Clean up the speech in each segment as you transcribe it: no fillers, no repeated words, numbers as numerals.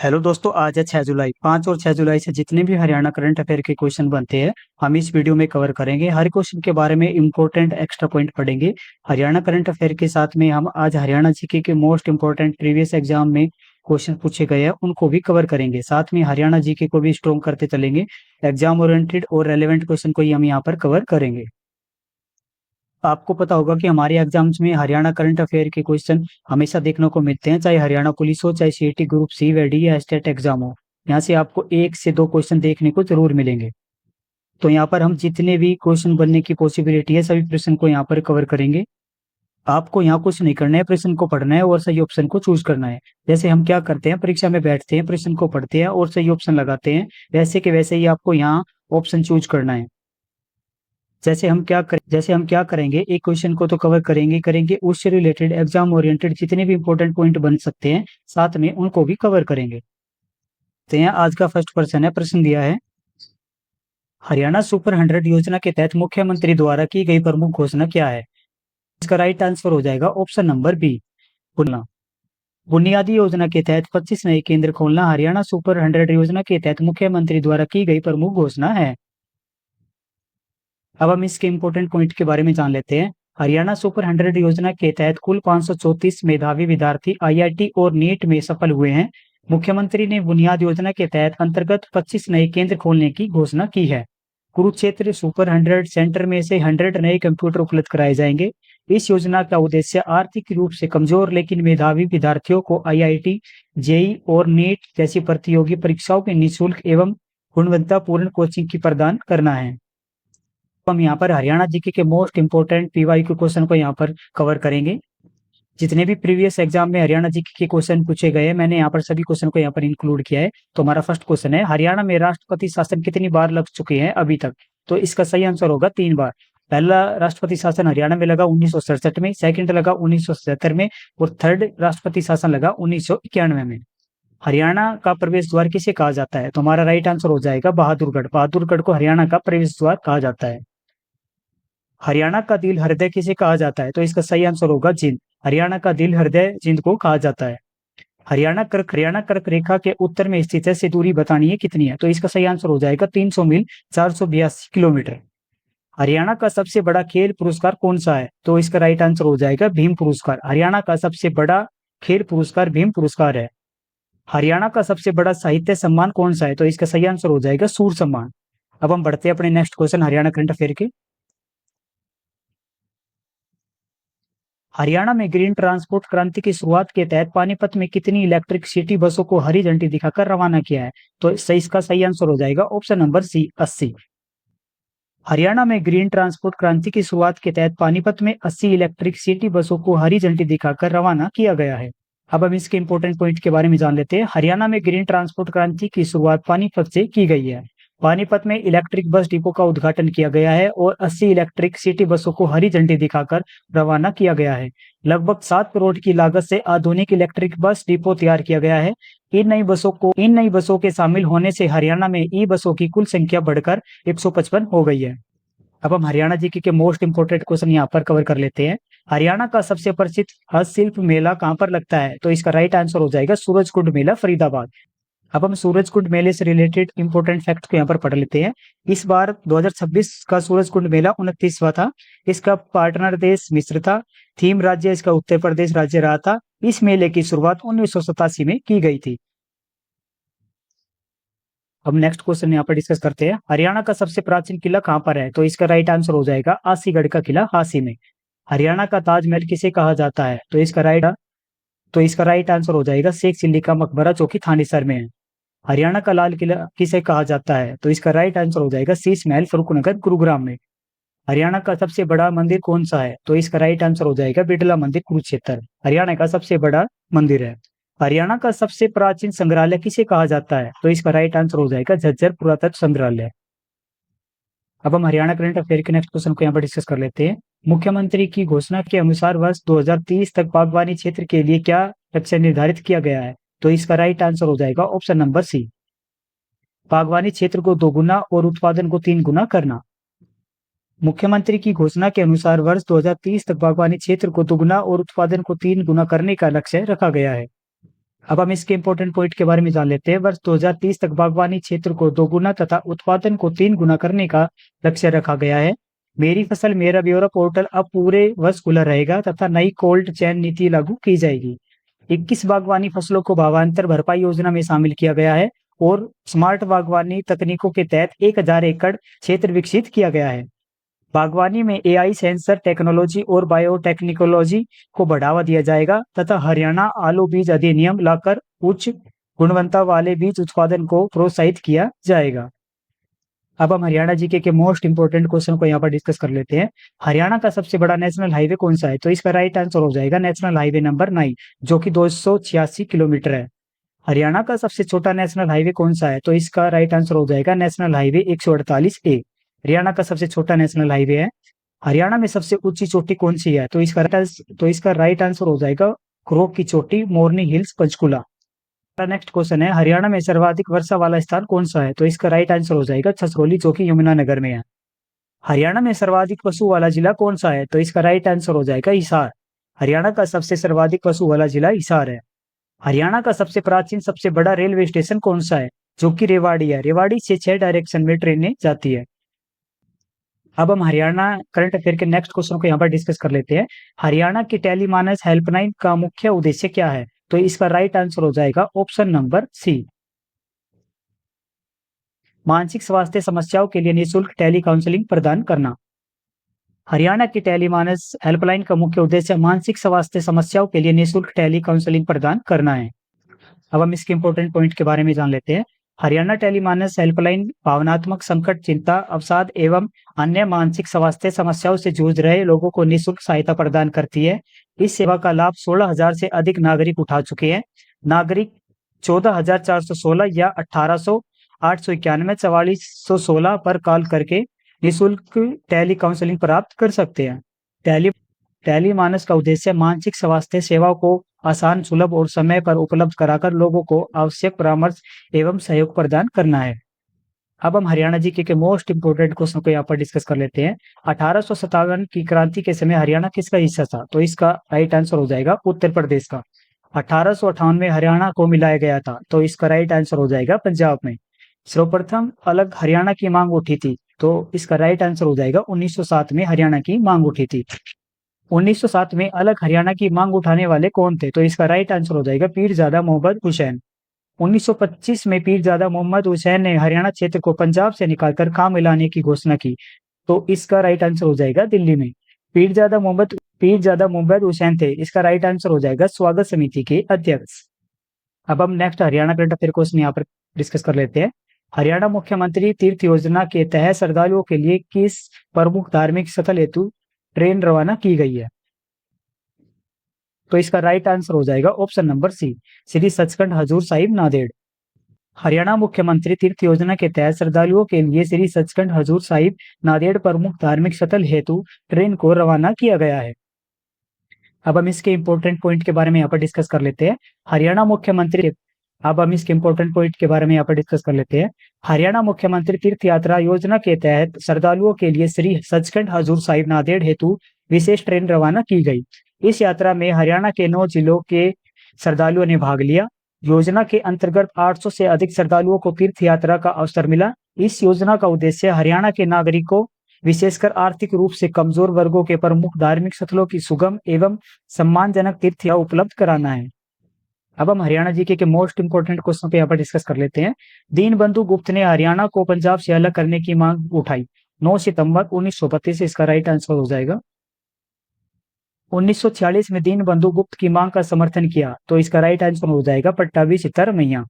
Hello दोस्तों, आज है 6 जुलाई। 5 और 6 जुलाई से जितने भी हरियाणा करंट अफेयर के क्वेश्चन बनते हैं, हम इस वीडियो में कवर करेंगे। हर क्वेश्चन के बारे में इंपॉर्टेंट एक्स्ट्रा पॉइंट पढ़ेंगे। हरियाणा करंट अफेयर के साथ में हम आज हरियाणा जीके के मोस्ट इंपॉर्टेंट प्रीवियस एग्जाम में क्वेश्चन पूछे गए हैं, उनको भी कवर करेंगे। साथ में हरियाणा जीके को भी स्ट्रॉन्ग करते चलेंगे। एग्जाम ओरिएंटेड और रेलेवेंट क्वेश्चन को ही हम यहाँ पर कवर करेंगे। आपको पता होगा कि हमारे एग्जाम्स में हरियाणा करंट अफेयर के क्वेश्चन हमेशा देखने को मिलते हैं, चाहे हरियाणा पुलिस हो, चाहे सीईटी ग्रुप सी, वेडी या स्टेट एग्जाम हो। यहाँ से आपको 1 से 2 क्वेश्चन देखने को जरूर मिलेंगे। तो यहाँ पर हम जितने भी क्वेश्चन बनने की पॉसिबिलिटी है, सभी प्रश्न को यहाँ पर कवर करेंगे। आपको यहाँ कुछ नहीं करना है, प्रश्न को पढ़ना है और सही ऑप्शन को चूज करना है। जैसे हम क्या करते हैं, परीक्षा में बैठते हैं, प्रश्न को पढ़ते हैं और सही ऑप्शन लगाते हैं, वैसे के वैसे ही आपको यहाँ ऑप्शन चूज करना है। जैसे हम क्या करेंगे, एक क्वेश्चन को तो कवर करेंगे, उससे रिलेटेड एग्जाम ओरिएंटेड जितने भी इंपॉर्टेंट पॉइंट बन सकते हैं, साथ में उनको भी कवर करेंगे। तो यहाँ आज का फर्स्ट प्रश्न है। प्रश्न दिया है, हरियाणा सुपर 100 योजना के तहत मुख्यमंत्री द्वारा की गई प्रमुख घोषणा क्या है? इसका राइट आंसर हो जाएगा ऑप्शन नंबर बी, खुलना। बुनियादी योजना के तहत 25 नए केंद्र खोलना हरियाणा सुपर 100 योजना के तहत मुख्यमंत्री द्वारा की गई प्रमुख घोषणा है। अब हम इसके इंपॉर्टेंट पॉइंट के बारे में जान लेते हैं। हरियाणा सुपर 100 योजना के तहत कुल 534 मेधावी विद्यार्थी आईआईटी और नीट में सफल हुए हैं। मुख्यमंत्री ने बुनियाद योजना के तहत अंतर्गत 25 नए केंद्र खोलने की घोषणा की है। कुरुक्षेत्र सुपर 100 सेंटर में से 100 नए कंप्यूटर उपलब्ध कराए जाएंगे। इस योजना का उद्देश्य आर्थिक रूप से कमजोर लेकिन मेधावी विद्यार्थियों को आईआईटी, जेई और नीट जैसी प्रतियोगी परीक्षाओं के निःशुल्क एवं गुणवत्तापूर्ण कोचिंग की प्रदान करना है। हम यहाँ पर हरियाणा जीके के मोस्ट इंपोर्टेंट पीवाईक्यू क्वेश्चन को यहाँ पर कवर करेंगे। जितने भी प्रीवियस एग्जाम में हरियाणा जीके के क्वेश्चन पूछे गए, मैंने यहाँ पर सभी क्वेश्चन को यहाँ पर इंक्लूड किया है। तो हमारा फर्स्ट क्वेश्चन है, हरियाणा में राष्ट्रपति शासन कितनी बार लग चुके हैं अभी तक? तो इसका सही आंसर होगा 3 बार। पहला राष्ट्रपति शासन हरियाणा में लगा 1967 में, सेकंड लगा 1977 में और थर्ड राष्ट्रपति शासन लगा 1991 में। हरियाणा का प्रवेश द्वार किसे कहा जाता है? तो हमारा राइट आंसर हो जाएगा बहादुरगढ़। बहादुरगढ़ को हरियाणा का प्रवेश द्वार कहा जाता है। हरियाणा का दिल हृदय किसे कहा जाता है? तो इसका सही आंसर होगा जिंद। हरियाणा का दिल हृदय जिंद को कहा जाता है। हरियाणा कर्क रेखा के उत्तर में स्थित है, से दूरी बतानी है कितनी है? तो इसका सही आंसर हो जाएगा 300 मील 482 किलोमीटर। हरियाणा का सबसे बड़ा खेल पुरस्कार कौन सा है? तो इसका राइट आंसर हो जाएगा भीम पुरस्कार। हरियाणा का सबसे बड़ा खेल पुरस्कार भीम पुरस्कार है। हरियाणा का सबसे बड़ा साहित्य सम्मान कौन सा है? तो इसका सही आंसर हो जाएगा सूर सम्मान। अब हम बढ़ते हैं अपने next question Haryana current affair के। हरियाणा में ग्रीन ट्रांसपोर्ट क्रांति की शुरुआत के तहत पानीपत में कितनी इलेक्ट्रिक सिटी बसों को हरी झंडी दिखाकर रवाना किया है? तो इसका सही आंसर हो जाएगा ऑप्शन नंबर सी, 80। हरियाणा में ग्रीन ट्रांसपोर्ट क्रांति की शुरुआत के तहत पानीपत में 80 इलेक्ट्रिक सिटी बसों को हरी झंडी दिखाकर रवाना किया गया है। अब हम इसके इंपॉर्टेंट पॉइंट के बारे में जान लेते हैं। हरियाणा में ग्रीन ट्रांसपोर्ट क्रांति की शुरुआत पानीपत से की गई है। पानीपत में इलेक्ट्रिक बस डिपो का उद्घाटन किया गया है और 80 इलेक्ट्रिक सिटी बसों को हरी झंडी दिखाकर रवाना किया गया है। लगभग 7 करोड़ की लागत से आधुनिक इलेक्ट्रिक बस डिपो तैयार किया गया है। इन नई बसों के शामिल होने से हरियाणा में ई बसों की कुल संख्या बढ़कर 155 हो गई है। अब हम हरियाणा जीके के मोस्ट इंपोर्टेंट क्वेश्चन यहाँ पर कवर कर लेते हैं। हरियाणा का सबसे प्रसिद्ध हस्तशिल्प मेला कहाँ पर लगता है? तो इसका राइट आंसर हो जाएगा सूरजकुंड मेला, फरीदाबाद। अब हम सूरजकुंड मेले से रिलेटेड इंपॉर्टेंट फैक्ट को यहाँ पर पढ़ लेते हैं। इस बार 2026 का सूरजकुंड मेला 29वां था। इसका पार्टनर देश मिस्र था। थीम राज्य इसका उत्तर प्रदेश राज्य रहा था। इस मेले की शुरुआत 1987 में की गई थी। अब नेक्स्ट क्वेश्चन यहाँ पर डिस्कस करते हैं। हरियाणा का सबसे प्राचीन किला कहाँ पर है? तो इसका राइट आंसर हो जाएगा आसीगढ़ का किला, हासी में। हरियाणा का ताजमहल किसे कहा जाता है? तो इसका राइट आंसर हो जाएगा शेख चिल्ली का मकबरा, जो कि थानेसर में है। हरियाणा का लाल किला किसे कहा जाता है? तो इसका राइट आंसर हो जाएगा शीश महल, फरुखनगर, गुरुग्राम में। हरियाणा का सबसे बड़ा मंदिर कौन सा है? तो इसका राइट आंसर हो जाएगा बिरला मंदिर, कुरुक्षेत्र। हरियाणा का सबसे बड़ा मंदिर है। हरियाणा का सबसे प्राचीन संग्रहालय किसे कहा जाता है? तो इसका राइट आंसर हो जाएगा झज्जर पुरातत्व संग्रहालय। अब हम हरियाणा करंट अफेयर के नेक्स्ट क्वेश्चन को यहाँ पर डिस्कस कर लेते हैं। मुख्यमंत्री की घोषणा के अनुसार वर्ष 2030 तक बागवानी क्षेत्र के लिए क्या लक्ष्य निर्धारित किया गया है? तो इसका राइट आंसर हो जाएगा ऑप्शन नंबर सी, बागवानी क्षेत्र को 2 गुना और उत्पादन को 3 गुना करना। मुख्यमंत्री की घोषणा के अनुसार वर्ष 2030 तक बागवानी क्षेत्र को 2 गुना और उत्पादन को 3 गुना करने का लक्ष्य रखा गया है। अब हम इसके इंपॉर्टेंट पॉइंट के बारे में जान लेते हैं। वर्ष 2030 तक बागवानी क्षेत्र को दोगुना तथा उत्पादन को 3 गुना करने का लक्ष्य रखा गया है। मेरी फसल मेरा ब्यौरा पोर्टल अब पूरे वर्ष खुला रहेगा तथा नई कोल्ड चेन नीति लागू की जाएगी। 21 बागवानी फसलों को भावांतर भरपाई योजना में शामिल किया गया है और स्मार्ट बागवानी तकनीकों के तहत 1000 एकड़ क्षेत्र विकसित किया गया है। बागवानी में एआई सेंसर टेक्नोलॉजी और बायोटेक्निकोलॉजी को बढ़ावा दिया जाएगा तथा हरियाणा आलू बीज अधिनियम लाकर उच्च गुणवत्ता वाले बीज उत्पादन को प्रोत्साहित किया जाएगा। अब हम हरियाणा जीके के मोस्ट इंपोर्टेंट क्वेश्चन को यहाँ पर डिस्कस कर लेते हैं। हरियाणा का सबसे बड़ा नेशनल हाईवे कौन सा है? तो इसका राइट आंसर हो जाएगा नेशनल हाईवे नंबर 9, जो कि 286 किलोमीटर है। हरियाणा का सबसे छोटा नेशनल हाईवे कौन सा है? तो इसका राइट आंसर हो जाएगा नेशनल हाईवे 148A। हरियाणा का सबसे छोटा नेशनल हाईवे है। हरियाणा में सबसे ऊंची चोटी कौन सी है? तो इसका राइट आंसर हो जाएगा क्रोक की चोटी, मोरनी हिल्स, पंचकुला। नेक्स्ट क्वेश्चन है, हरियाणा में सर्वाधिक वर्षा वाला स्थान कौन सा है? तो इसका राइट आंसर हो जाएगा छछरौली, जो कि यमुनानगर में है। हरियाणा में सर्वाधिक पशु वाला जिला कौन सा है? तो इसका राइट आंसर हो जाएगा हिसार। हरियाणा का सबसे सर्वाधिक पशु वाला जिला हिसार है। हरियाणा का सबसे प्राचीन सबसे बड़ा रेलवे स्टेशन कौन सा है? जो कि रेवाड़ी है। रेवाड़ी से 6 डायरेक्शन में ट्रेनें जाती है। अब हम हरियाणा करंट अफेयर के नेक्स्ट क्वेश्चन को यहाँ पर डिस्कस कर लेते हैं। हरियाणा की टेलीमानस हेल्पलाइन का मुख्य उद्देश्य क्या है? तो इसका राइट आंसर हो जाएगा ऑप्शन नंबर सी, मानसिक स्वास्थ्य समस्याओं के लिए निःशुल्क टेली काउंसलिंग प्रदान करना। हरियाणा की टेलीमानस हेल्पलाइन का मुख्य उद्देश्य मानसिक स्वास्थ्य समस्याओं के लिए निःशुल्क टेली काउंसलिंग प्रदान करना है। अब हम इसके इंपॉर्टेंट पॉइंट के बारे में जान लेते हैं। हरियाणा टेलीमानस हेल्पलाइन भावनात्मक संकट, चिंता, अवसाद एवं अन्य मानसिक स्वास्थ्य समस्याओं से जूझ रहे लोगों को निःशुल्क सहायता प्रदान करती है। इस सेवा का लाभ 16,000 से अधिक नागरिक उठा चुके हैं। नागरिक 14,416 या 1800 891 4416 पर कॉल करके निःशुल्क टेली काउंसलिंग प्राप्त कर सकते हैं। टेलीमानस का उद्देश्य मानसिक स्वास्थ्य सेवाओं को आसान, सुलभ और समय पर उपलब्ध कराकर लोगों को आवश्यक परामर्श एवं सहयोग प्रदान करना है। अब हम हरियाणा जीके के मोस्ट इंपोर्टेंट क्वेश्चन को यहाँ पर डिस्कस कर लेते हैं। 1857 की क्रांति के समय हरियाणा किसका हिस्सा था? तो इसका राइट आंसर हो जाएगा उत्तर प्रदेश का। 1858 में हरियाणा को मिलाया गया था, तो इसका राइट आंसर हो जाएगा पंजाब में। सर्वप्रथम अलग हरियाणा की मांग उठी थी, तो इसका राइट आंसर हो जाएगा 1907 में हरियाणा की मांग उठी थी। 1907 में अलग हरियाणा की मांग उठाने वाले कौन थे? तो इसका राइट आंसर हो जाएगा पीरजादा मोहम्मद हुसैन। 1925 में पीरजादा मोहम्मद हुसैन ने हरियाणा क्षेत्र को पंजाब से निकालकर काम मिलाने की घोषणा की, तो इसका राइट आंसर हो जाएगा दिल्ली में। पीरजादा मोहम्मद हुसैन थे, इसका राइट आंसर हो जाएगा स्वागत समिति के अध्यक्ष। अब हम next Haryana current affair question यहाँ पर डिस्कस कर लेते हैं। हरियाणा मुख्यमंत्री तीर्थ योजना के तहत श्रद्धालुओं के लिए किस प्रमुख धार्मिक स्थल हेतु ट्रेन रवाना की गई है? तो इसका राइट आंसर हो जाएगा option number C, Shri Sachkhand Hazur Sahib Nanded. Haryana मुख्यमंत्री तीर्थ योजना के तहत श्रद्धालुओं के लिए श्री सचखंड हजूर साहिब नांदेड़ प्रमुख धार्मिक स्थल हेतु ट्रेन को रवाना किया गया है। अब हम इसके इंपॉर्टेंट पॉइंट के बारे में यहाँ पर डिस्कस कर लेते हैं। हरियाणा मुख्यमंत्री हरियाणा मुख्यमंत्री तीर्थ यात्रा योजना के तहत श्रद्धालुओं के लिए श्री सचखंड हजूर साहिब नांदेड़ हेतु विशेष ट्रेन रवाना की गई। इस यात्रा में हरियाणा के 9 जिलों के श्रद्धालुओं ने भाग लिया। योजना के अंतर्गत 800 से अधिक श्रद्धालुओं को तीर्थ यात्रा का अवसर मिला। इस योजना का उद्देश्य हरियाणा के नागरिकों, विशेषकर आर्थिक रूप से कमजोर वर्गों के प्रमुख धार्मिक स्थलों की सुगम एवं सम्मानजनक तीर्थ यात्रा उपलब्ध कराना है। अब हम हरियाणा जीके के मोस्ट इंपोर्टेंट क्वेश्चन पे यहाँ पर डिस्कस कर लेते हैं। दीनबंधु गुप्त ने हरियाणा को पंजाब से अलग करने की मांग उठाई 9 सितंबर 1932, इसका राइट आंसर हो जाएगा। 1946 में दीनबंधु गुप्त की मांग का समर्थन किया, तो इसका राइट आंसर हो जाएगा पट्टाभी सिद्धारमैया।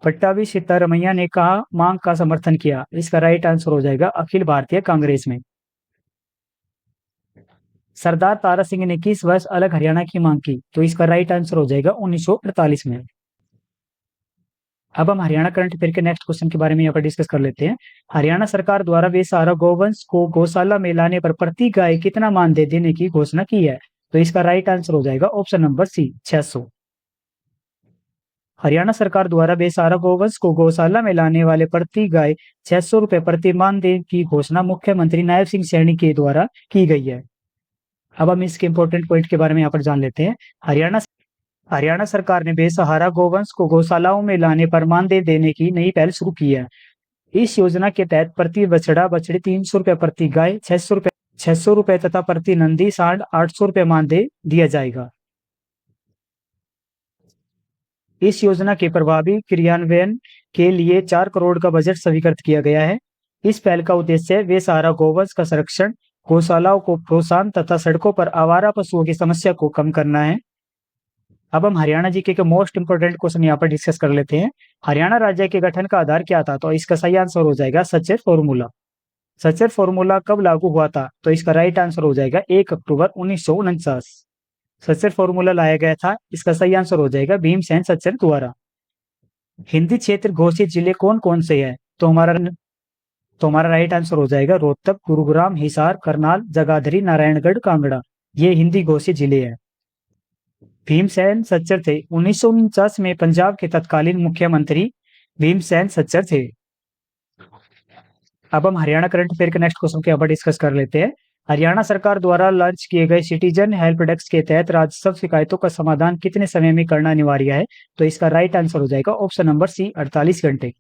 पट्टाभी सिद्धारमैया ने कहा मांग का समर्थन किया, इसका राइट आंसर हो जाएगा अखिल भारतीय कांग्रेस में। सरदार तारा सिंह ने किस वर्ष अलग हरियाणा की मांग की? तो इसका राइट आंसर हो जाएगा 1948 में। अब हम हरियाणा करंट अफेयर के नेक्स्ट क्वेश्चन के बारे में यहाँ पर डिस्कस कर लेते हैं। हरियाणा सरकार द्वारा बेसहारा गौवंश को गौशाला में लाने पर प्रति गाय कितना मानदेय देने की घोषणा की है? तो इसका राइट आंसर हो जाएगा ऑप्शन नंबर सी, 600। हरियाणा सरकार द्वारा बेसहारा गौवंश को गौशाला में लाने वाले प्रति गाय 600 रुपए प्रति मानदेय की घोषणा मुख्यमंत्री नायब सिंह सैनी के द्वारा की गई है। अब हम इसके इंपॉर्टेंट पॉइंट के बारे में यहाँ पर जान लेते हैं। हरियाणा सरकार ने बेसहारा गोवंश को गौशालाओं में लाने पर मानदेय देने की नई पहल शुरू की है। इस योजना के तहत प्रति बछड़ा बछड़ी 300 रुपए, प्रति गाय 600 रुपए तथा प्रति नंदी सांड 800 रुपए मानदेय दिया जाएगा। इस योजना के प्रभावी क्रियान्वयन के लिए 4 करोड़ का बजट स्वीकृत किया गया है। इस पहल का उद्देश्य बेसहारा गोवंश का संरक्षण, गौशालाओं को प्रोत्साहन तथा सड़कों पर आवारा पशुओं की समस्या को कम करना है। अब हम हरियाणा जीके के मोस्ट इंपोर्टेंट क्वेश्चन यहाँ पर डिस्कस कर लेते हैं। हरियाणा राज्य के गठन का आधार क्या था? तो इसका सही आंसर हो जाएगा सचेत फॉर्मूला। सचेत फॉर्मूला कब लागू हुआ था? तो इसका राइट आंसर हो जाएगा 1 अक्टूबर 1949। सचेत फॉर्मूला लाया गया था, इसका सही आंसर हो जाएगा भीमसेन सच्चर द्वारा। हिंदी क्षेत्र घोषित जिले कौन कौन से हैं? तो हमारा राइट आंसर हो जाएगा रोहतक, गुरुग्राम, हिसार, करनाल, जगाधरी, नारायणगढ़, कांगड़ा। ये हिंदी घोषित जिले हैं। भीमसेन सच्चर थे 1949 में पंजाब के तत्कालीन मुख्यमंत्री भीमसेन सच्चर थे। अब हम हरियाणा करंट अफेयर के नेक्स्ट क्वेश्चन के ऊपर डिस्कस कर लेते हैं। हरियाणा सरकार द्वारा लॉन्च किए गए सिटीजन हेल्प डेस्क के तहत राजस्व शिकायतों का समाधान कितने समय में करना अनिवार्य है? तो इसका राइट आंसर हो जाएगा ऑप्शन नंबर सी 48 घंटे।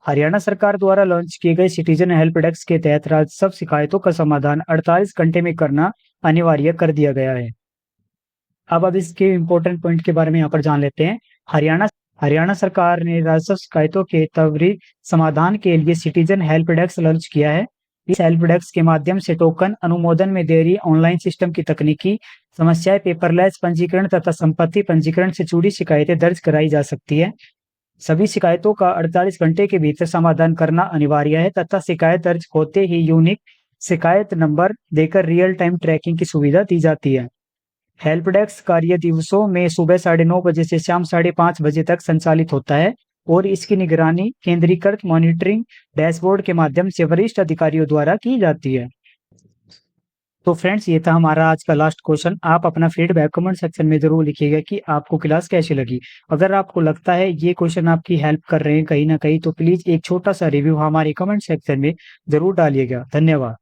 हरियाणा सरकार द्वारा लॉन्च किए गए सिटीजन हेल्प डेस्क के तहत राजस्व शिकायतों का समाधान 48 घंटे में करना अनिवार्य कर दिया गया है। अब इसके इंपॉर्टेंट पॉइंट के बारे में यहाँ पर जान लेते हैं। हरियाणा सरकार ने राजस्व शिकायतों के त्वरित समाधान के लिए सिटीजन हेल्प डेस्क लॉन्च किया है। इस हेल्प डेस्क के माध्यम से टोकन अनुमोदन में देरी, ऑनलाइन सिस्टम की तकनीकी समस्याएं, पेपरलेस पंजीकरण तथा संपत्ति पंजीकरण से जुड़ी शिकायतें दर्ज कराई जा सकती है। सभी शिकायतों का 48 घंटे के भीतर समाधान करना अनिवार्य है तथा शिकायत दर्ज होते ही यूनिक शिकायत नंबर देकर रियल टाइम ट्रैकिंग की सुविधा दी जाती है। हेल्प डेस्क कार्य दिवसों में सुबह 9:30 बजे से शाम 5:30 बजे तक संचालित होता है और इसकी निगरानी केंद्रीकृत मॉनिटरिंग डैशबोर्ड के माध्यम से वरिष्ठ अधिकारियों द्वारा की जाती है। तो फ्रेंड्स, ये था हमारा आज का लास्ट क्वेश्चन। आप अपना फीडबैक कमेंट सेक्शन में जरूर लिखिएगा कि आपको क्लास कैसी लगी। अगर आपको लगता है ये क्वेश्चन आपकी हेल्प कर रहे हैं कहीं ना कहीं, तो प्लीज एक छोटा सा रिव्यू हमारे कमेंट सेक्शन में जरूर डालिएगा। धन्यवाद।